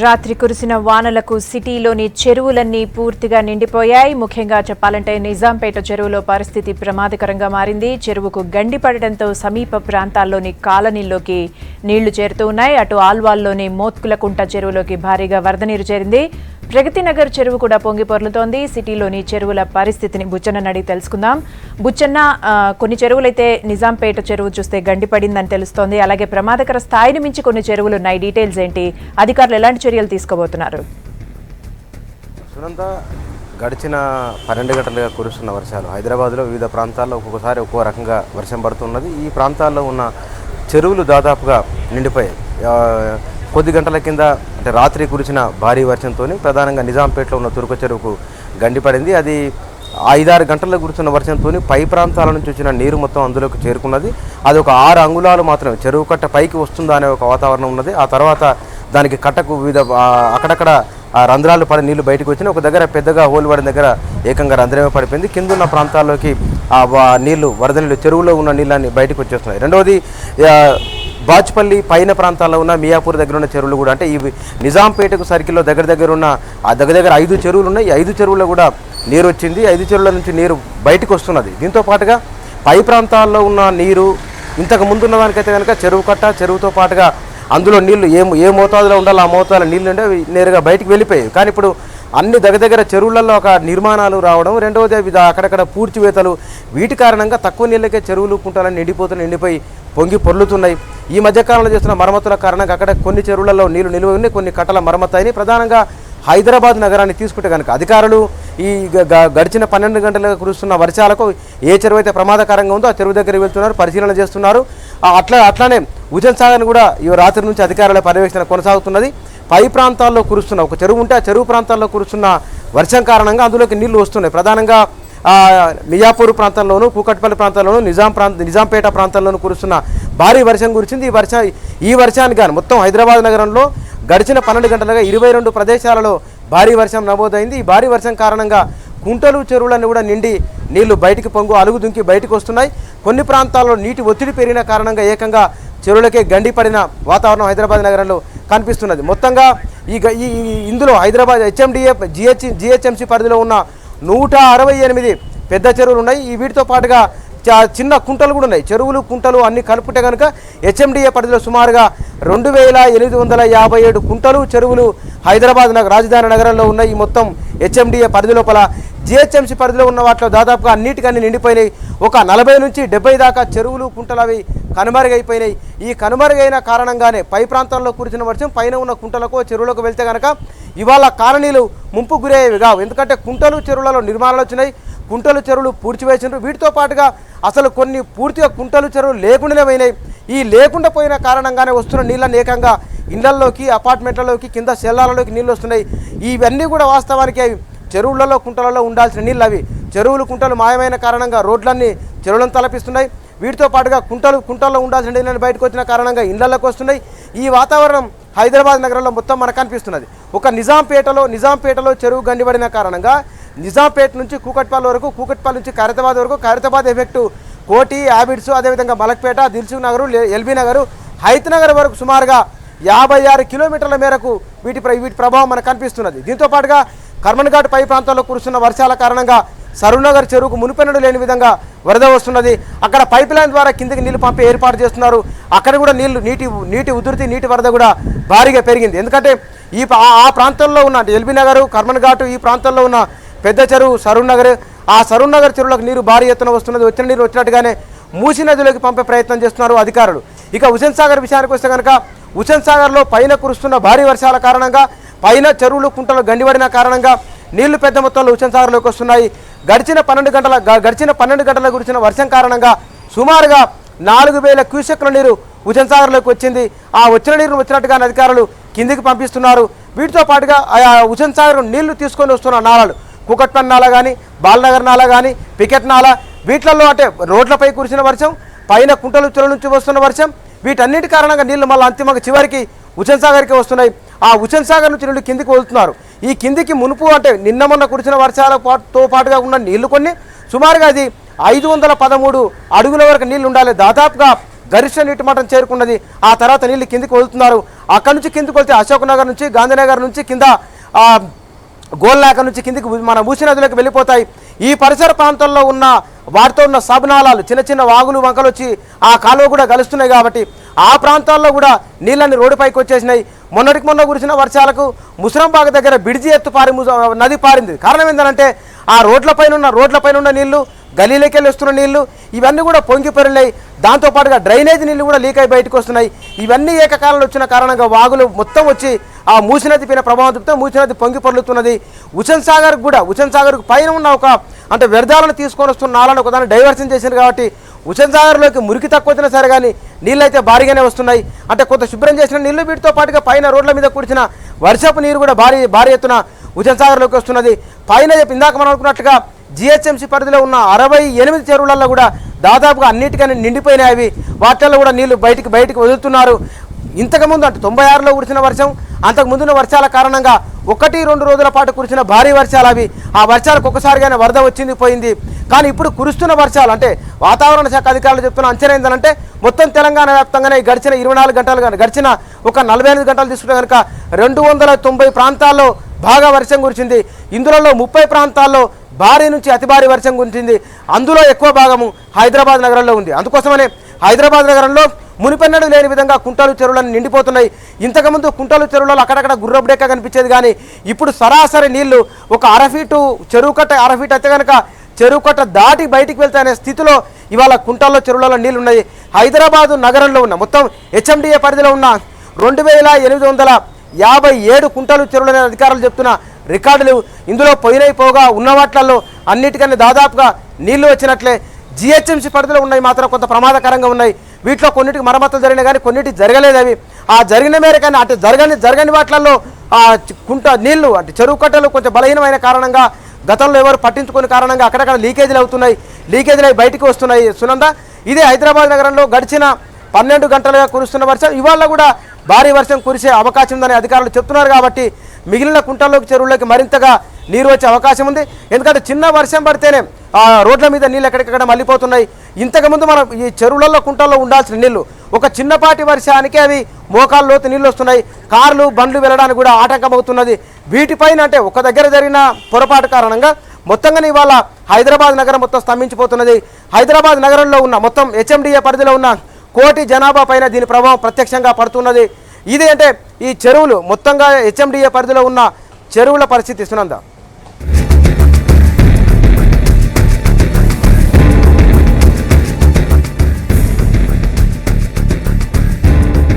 రాత్రి కురిసిన వానలకు సిటీలోని చెరువులన్నీ పూర్తిగా నిండిపోయాయి. ముఖ్యంగా చెప్పాలంటే నిజాంపేట చెరువులో పరిస్థితి ప్రమాదకరంగా మారింది. చెరువుకు గండి పడడంతో సమీప ప్రాంతాల్లోని కాలనీల్లోకి నీళ్లు చేరుతూ ఉన్నాయి. అటు ఆల్వాల్లోని మోత్కులకుంట చెరువులోకి భారీగా వరద నీరు చేరింది. ప్రగతినగర్ చెరువు కూడా పొంగి పొర్లుతోంది. సిటీలోని చెరువుల పరిస్థితిని బుచ్చన్న అడిగి తెలుసుకుందాం. బుచ్చన్న, కొన్ని చెరువులైతే నిజాంపేట చెరువు చూస్తే గండిపడిందని తెలుస్తోంది. అలాగే ప్రమాదకర స్థాయిని మించి కొన్ని చెరువులు ఉన్నాయి. డీటెయిల్స్ ఏంటి? అధికారులు ఎలాంటి చర్యలు తీసుకోబోతున్నారు? సునంద, గడిచిన 12 గంటలుగా కురుస్తున్న వర్షాలు హైదరాబాద్లో వివిధ ప్రాంతాల్లో ఒక్కొక్కసారి ఒక్కో రకంగా వర్షం పడుతున్నది. ఈ ప్రాంతాల్లో ఉన్న చెరువులు దాదాపుగా నిండిపోయాయి. కొద్ది గంటల కింద అంటే రాత్రి కురిసిన భారీ వర్షంతో ప్రధానంగా నిజాంపేటలో ఉన్న తుర్క చెరువుకు గండిపడింది. అది 5-6 గంటల్లో కురుస్తున్న వర్షంతో పై ప్రాంతాల నుంచి వచ్చిన నీరు మొత్తం అందులోకి చేరుకున్నది. అది ఒక 6 అంగుళాలు మాత్రమే చెరువు కట్ట పైకి వస్తుందా అనే ఒక వాతావరణం ఉన్నది. ఆ తర్వాత దానికి కట్టకు వివిధ అక్కడక్కడ రంధ్రాలు పడి నీళ్లు బయటకు వచ్చినాయి. ఒక దగ్గర పెద్దగా హోల్ పడిన దగ్గర ఏకంగా రంధ్రమే పడిపోయింది. కిందున్న ప్రాంతాల్లోకి నీళ్లు వరద నీళ్ళు చెరువులో ఉన్న నీళ్ళని బయటకు వచ్చేస్తున్నాయి. రెండవది, బాచ్పల్లి పైన ప్రాంతాల్లో ఉన్న మియాపూర్ దగ్గర ఉన్న చెరువులు కూడా, అంటే ఇవి నిజాంపేటకు సర్కిల్లో దగ్గర ఉన్న దగ్గర 5 చెరువులు ఉన్నాయి. ఈ 5 చెరువుల్లో కూడా నీరు వచ్చింది. 5 చెరువుల నుంచి నీరు బయటకు వస్తున్నది. దీంతో పాటుగా పై ప్రాంతాల్లో ఉన్న నీరు ఇంతకు ముందున్న దానికైతే కనుక చెరువు కట్ట చెరువుతో పాటుగా అందులో నీళ్లు ఏ మోతాదులో ఉండాలో ఆ మోతాదులో నీళ్ళు ఉంటే నేరుగా బయటికి వెళ్ళిపోయాయి. కానీ ఇప్పుడు అన్ని దగ్గర చెరువులలో ఒక నిర్మాణాలు రావడం, రెండవది అక్కడక్కడ పూడ్చివేతలు, వీటి కారణంగా తక్కువ నీళ్ళకే చెరువులు కుంటాలని నిండిపోయి పొంగి పొర్లుతున్నాయి. ఈ మధ్యకాలంలో చేస్తున్న మరమ్మతుల కారణంగా అక్కడ కొన్ని చెరువులలో నీళ్లు నిలువ ఉన్నాయి, కొన్ని కట్టల మరమ్మతు అయినాయి. ప్రధానంగా హైదరాబాద్ నగరాన్ని తీసుకుంటే కనుక అధికారులు ఈ గడిచిన 12 గంటలుగా కురుస్తున్న వర్షాలకు ఏ చెరువు అయితే ప్రమాదకరంగా ఉందో ఆ చెరువు దగ్గరికి వెళ్తున్నారు, పరిశీలన చేస్తున్నారు. అట్లానే హుసేన్ సాగర్ను కూడా ఈ రాత్రి నుంచి అధికారుల పర్యవేక్షణ కొనసాగుతున్నది. పై ప్రాంతాల్లో కురుస్తున్న ఒక చెరువు ఉంటే ఆ చెరువు ప్రాంతాల్లో కురుస్తున్న వర్షం కారణంగా అందులోకి నీళ్లు వస్తున్నాయి. ప్రధానంగా మియాపూర్ ప్రాంతంలోను, కూకట్పల్లి ప్రాంతంలోను, నిజాంపేట ప్రాంతంలోనూ కురుస్తున్న భారీ వర్షం కురిచింది. ఈ వర్షానికి కానీ మొత్తం హైదరాబాద్ నగరంలో గడిచిన 12 గంటలుగా 22 ప్రదేశాలలో భారీ వర్షం నమోదైంది. ఈ భారీ వర్షం కారణంగా కుంటలు చెరువులన్నీ కూడా నిండి నీళ్లు బయటికి అలుగు దుంకి బయటకు వస్తున్నాయి. కొన్ని ప్రాంతాల్లో నీటి ఒత్తిడి పెరిగిన కారణంగా ఏకంగా చెరువులకే గండిపడిన వాతావరణం హైదరాబాద్ నగరంలో కనిపిస్తున్నది. మొత్తంగా ఇందులో హైదరాబాద్ జిహెచ్ఎంసీ పరిధిలో ఉన్న 168 పెద్ద చెరువులు ఉన్నాయి. వీటితో పాటుగా చిన్న కుంటలు కూడా ఉన్నాయి. చెరువులు కుంటలు అన్ని కలుపుకుంటే కనుక హెచ్ఎండిఏ పరిధిలో సుమారుగా 2857 కుంటలు చెరువులు హైదరాబాద్ రాజధాని నగరంలో ఉన్నాయి. ఈ మొత్తం హెచ్ఎండిఏ పరిధి లోపల జిహెచ్ఎంసీ పరిధిలో ఉన్న వాటిలో దాదాపుగా అన్నిటికన్నీ నిండిపోయినాయి. ఒక 40 నుంచి 70 దాకా చెరువులు కుంటలు అవి కనుమరుగైపోయినాయి. ఈ కనుమరుగైన కారణంగానే పై ప్రాంతాల్లో కురిసిన వర్షం పైన ఉన్న కుంటలకు చెరువులకు వెళ్తే కనుక ఇవాళ కాలనీలు ముంపు గురయ్యేవి కావు. ఎందుకంటే కుంటలు చెరువులలో నిర్మాణాలు వచ్చినాయి, కుంటలు చెరువులు పూడ్చివేసినారు. వీటితో పాటుగా అసలు కొన్ని పూర్తిగా కుంటలు చెరువులు లేకుండానే పోయినాయి. ఈ లేకుండా పోయిన కారణంగానే వస్తున్న నీళ్ళని ఏకంగా ఇళ్లలోకి, అపార్ట్మెంట్లలోకి, కింద సెల్లాలలోకి నీళ్ళు వస్తున్నాయి. ఇవన్నీ కూడా వాస్తవానికి చెరువులలో కుంటలలో ఉండాల్సిన నీళ్ళు అవి చెరువులు కుంటలు మాయమైన కారణంగా రోడ్లన్నీ చెరువులను తలపిస్తున్నాయి. వీటితో పాటుగా కుంటల్లో ఉండాల్సిన నీళ్ళని బయటకు వచ్చిన కారణంగా ఇళ్లలోకి వస్తున్నాయి. ఈ వాతావరణం హైదరాబాద్ నగరంలో మొత్తం మనకు కనిపిస్తున్నది. ఒక నిజాంపేటలో చెరువు గండిపడిన కారణంగా నిజాంపేట నుంచి కూకట్పల్లి వరకు, కూకట్పల్లి నుంచి ఖైరతాబాద్ వరకు, ఖైరతాబాద్ ఎఫెక్టు కోటి, యాబిడ్స్, అదేవిధంగా మలక్పేట, దిల్సుఖ్ నగర్, ఎల్బీ నగర్, హైత్ నగర్ వరకు సుమారుగా 56 కిలోమీటర్ల మేరకు వీటి ప్రభావం మనకు కనిపిస్తున్నది. దీంతో పాటుగా కర్మన్ఘాట్ పై ప్రాంతాల్లో కురుస్తున్న వర్షాల కారణంగా సరూనగర్ చెరువుకు మునిపెన్నడు లేని విధంగా వరద వస్తున్నది. అక్కడ పైప్ లైన్ ద్వారా కిందకి నీళ్లు పంపే ఏర్పాటు చేస్తున్నారు. అక్కడ కూడా నీటి ఉధృతి, నీటి వరద కూడా భారీగా పెరిగింది. ఎందుకంటే ఆ ప్రాంతంలో ఉన్న ఎల్బీ నగర్, కర్మన్ఘాట్ ఈ ప్రాంతంలో ఉన్న పెద్ద చెరువు సరూనగర్, ఆ సరూనగర్ చెరువులకు నీరు భారీ ఎత్తున వస్తున్నది. వచ్చిన నీరు వచ్చినట్టుగానే మూసీ నదిలోకి పంపే ప్రయత్నం చేస్తున్నారు అధికారులు. ఇక హుసేన్ సాగర్ విషయానికి వస్తే కనుక హుసేన్ సాగర్లో పైన కురుస్తున్న భారీ వర్షాల కారణంగా పైన చెరువులు కుంటలు గండిపడిన కారణంగా నీళ్లు పెద్ద మొత్తంలో హుసేన్ సాగర్లోకి వస్తున్నాయి. గడిచిన 12 గంటల కురిసిన వర్షం కారణంగా సుమారుగా 4000 క్యూసెక్ల నీరు హుసేన్ సాగర్లోకి వచ్చింది. ఆ వచ్చిన నీరును వచ్చినట్టుగానే అధికారులు కిందికి పంపిస్తున్నారు. వీటితో పాటుగా హుసేన్ సాగర్ నీళ్లు తీసుకొని వస్తున్న నాలాలు కూకట్పల్లి నాలా కానీ, బాలనగర్ నాలా కానీ, పికెట్ నాలా, వీటిలలో అంటే రోడ్లపై కురిసిన వర్షం, పైన కుంటలు చెరువు నుంచి వస్తున్న వర్షం, వీటన్నిటి కారణంగా నీళ్లు మళ్ళీ అంతిమంగా చివరికి హుసేన్ సాగర్కి వస్తున్నాయి. ఆ హుసేన్ సాగర్ నుంచి నీళ్లు కిందికి వదులుతున్నారు. ఈ కిందికి మునుపు అంటే నిన్న మొన్న కురిసిన వర్షాలతో పాటుగా ఉన్న నీళ్లు కొన్ని సుమారుగా అది 513 అడుగుల వరకు నీళ్లు ఉండాలి. దాదాపుగా గరిష్ట నీటి మట్టం చేరుకున్నది. ఆ తర్వాత నీళ్లు కిందికి వదులుతున్నారు. అక్కడి నుంచి కిందికి వెళ్తే అశోక్ నగర్ నుంచి, గాంధీనగర్ నుంచి కింద గోల్నాక నుంచి కిందికి మన మూసీ నదిలోకి వెళ్ళిపోతాయి. ఈ పరిసర ప్రాంతాల్లో ఉన్న వాటితో ఉన్న సబ్నాలాలు, చిన్న చిన్న వాగులు వంకలు వచ్చి ఆ కాలువ కూడా కలుస్తున్నాయి. కాబట్టి ఆ ప్రాంతాల్లో కూడా నీళ్ళని రోడ్డుపైకి వచ్చేసినాయి. మొన్నటికి మొన్న కురిసిన వర్షాలకు ముసరంబాగ్ దగ్గర బిడిజి ఎత్తు నది పారింది. కారణం ఏంటంటే ఆ రోడ్లపైన ఉన్న నీళ్లు, గలీలోకి వెళ్ళి వస్తున్న నీళ్లు ఇవన్నీ కూడా పొంగి పొరినాయి. దాంతోపాటుగా డ్రైనేజ్ నీళ్లు కూడా లీక్ అయి బయటకు వస్తున్నాయి. ఇవన్నీ ఏకకాలంలో వచ్చిన కారణంగా వాగులు మొత్తం వచ్చి ఆ మూసీ నది పైన ప్రభావం చూపితే మూసీ నది పొంగి పొర్లుతున్నది. హుస్సేన్ సాగర్కు పైన ఉన్న ఒక అంటే వ్యర్థాలను తీసుకొని వస్తున్న నాలను ఒకదాన్ని డైవర్షన్ చేసింది. కాబట్టి హుస్సేన్ సాగర్లోకి మురికి తక్కువ వచ్చినా సరే కానీ నీళ్ళు అయితే భారీగానే వస్తున్నాయి. అంటే కొంత శుభ్రం చేసిన నీళ్లు, వీటితో పాటుగా పైన రోడ్ల మీద కురిసిన వర్షపు నీరు కూడా భారీ ఎత్తున హుస్సేన్ సాగర్లోకి వస్తున్నది. పైన ఇందాక మనం అనుకున్నట్లుగా జిహెచ్ఎంసీ పరిధిలో ఉన్న 68 చెరువులలో కూడా దాదాపుగా అన్నిటికీ నిండిపోయినాయి. అవి వాటిల్లో కూడా నీళ్లు బయటికి వదులుతున్నారు. ఇంతకుముందు అంటే 96లో కురిసిన వర్షం, అంతకుముందున్న వర్షాల కారణంగా 1-2 రోజుల పాటు కురిసిన భారీ వర్షాలు అవి. ఆ వర్షాలకు ఒక్కసారిగానే వరద వచ్చింది పోయింది. కానీ ఇప్పుడు కురుస్తున్న వర్షాలు అంటే వాతావరణ శాఖ అధికారులు చెప్తున్న అంచనా ఏంటంటే మొత్తం తెలంగాణ వ్యాప్తంగానే గడిచిన 24 గంటలు కానీ గడిచిన ఒక 48 గంటలు తీసుకుంటే కనుక 290 ప్రాంతాల్లో బాగా వర్షం కురిసింది. ఇందులో 30 ప్రాంతాల్లో భారీ నుంచి అతి భారీ వర్షం కురిసింది. అందులో ఎక్కువ భాగము హైదరాబాద్ నగరంలో ఉంది. అందుకోసమనే హైదరాబాద్ నగరంలో మునిపెన్నడు లేని విధంగా కుంటలు చెరువులను నిండిపోతున్నాయి. ఇంతకుముందు కుంటలు చెరువులలో అక్కడక్కడ గుర్రపుడెక్క కనిపించేది. కానీ ఇప్పుడు సరాసరి నీళ్లు ఒక అరఫీటు చెరువు కట్ట, అరఫీట్ అయితే కనుక చెరువు కట్ట దాటి బయటికి వెళ్తాయనే స్థితిలో ఇవాళ కుంటల్లో చెరువులలో నీళ్లు ఉన్నాయి. హైదరాబాదు నగరంలో ఉన్న మొత్తం హెచ్ఎండిఏ పరిధిలో ఉన్న 2857 కుంటలు చెరువులనే అధికారులు చెప్తున్న రికార్డులు. ఇందులో పోగా ఉన్న వాటిల్లో అన్నిటికన్నా దాదాపుగా నీళ్లు వచ్చినట్లే. జిహెచ్ఎంసీ పరిధిలో ఉన్నాయి మాత్రం కొంత ప్రమాదకరంగా ఉన్నాయి. వీటిలో కొన్నిటికి మరమ్మతులు జరిగినాయి కానీ కొన్నిటికి జరగలేదు. అవి ఆ జరిగిన మేర కానీ అటు జరగని వాటిల్లో ఆ నీళ్లు అంటే చెరువు కట్టలు కొంచెం బలహీనమైన కారణంగా గతంలో ఎవరు పట్టించుకునే కారణంగా అక్కడక్కడ లీకేజీలు అవుతున్నాయి. లీకేజీలు అవి బయటికి వస్తున్నాయి. సునంద, ఇదే హైదరాబాద్ నగరంలో గడిచిన 12 గంటలుగా కురుస్తున్న వర్షం ఇవాళ కూడా భారీ వర్షం కురిసే అవకాశం ఉందని అధికారులు చెప్తున్నారు. కాబట్టి మిగిలిన కుంటల్లోకి చెరువుల్లోకి మరింతగా నీరు వచ్చే అవకాశం ఉంది. ఎందుకంటే చిన్న వర్షం పడితేనే రోడ్ల మీద నీళ్ళు ఎక్కడికక్కడ మళ్ళీపోతున్నాయి. ఇంతకుముందు మనం ఈ చెరువులలో కుంటల్లో ఉండాల్సిన నీళ్లు ఒక చిన్నపాటి వర్షానికి అవి మోకాళ్ళ లోతు నీళ్ళు వస్తున్నాయి. కార్లు బండ్లు వెళ్ళడానికి కూడా ఆటంకం అవుతున్నది. వీటిపైన అంటే ఒక దగ్గర జరిగిన పొరపాటు కారణంగా మొత్తంగానే ఇవాళ హైదరాబాద్ నగరం మొత్తం స్తంభించిపోతున్నది. హైదరాబాద్ నగరంలో ఉన్న మొత్తం హెచ్ఎండిఏ పరిధిలో ఉన్న 1 కోటి జనాభా పైన దీని ప్రభావం ప్రత్యక్షంగా పడుతున్నది. ఇది అంటే ఈ చెరువులు మొత్తంగా హెచ్ఎండిఏ పరిధిలో ఉన్న చెరువుల పరిస్థితి. సునంద.